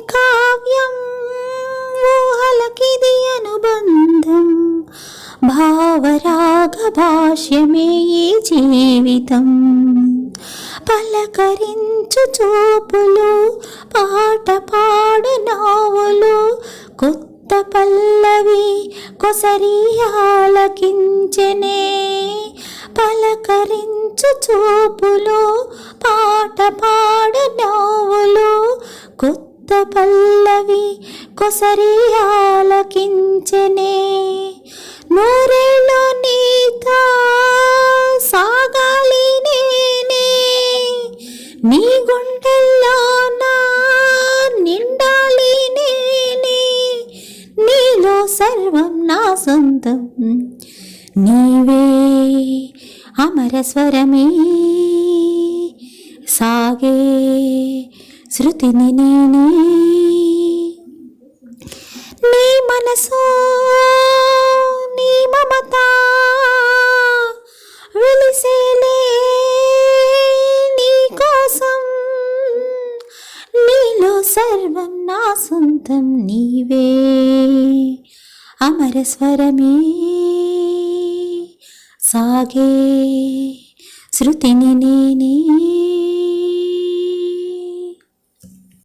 కావ్యం ఊహలకిది అనుబంధం భావరాగ భాష్యమే ఈ జీవితం పలకరించు చూపులు పాట పాడు నవ్వులు కొత్త పల్లవి కొసరి ఆలకించెనే పలకరించు చూపులు పాట పాడు నవ్వులు కొత్త పల్లవి కొసరి ఆలకించెనే నూరేళ్ళు నీతో సాగాలి నేనే నీ గుండెల్లో నా నిండాలి నేనే నీలో సర్వం నా సొంతం నీవే అమరస్వరమే సాగే శృతిని నేనే నీ మనసు నీ మమత వెలిసేలే నీ కోసం నీలో సర్వం నా సొంతం నీవే అమరస్వరమే సాగే శృతిని నేనే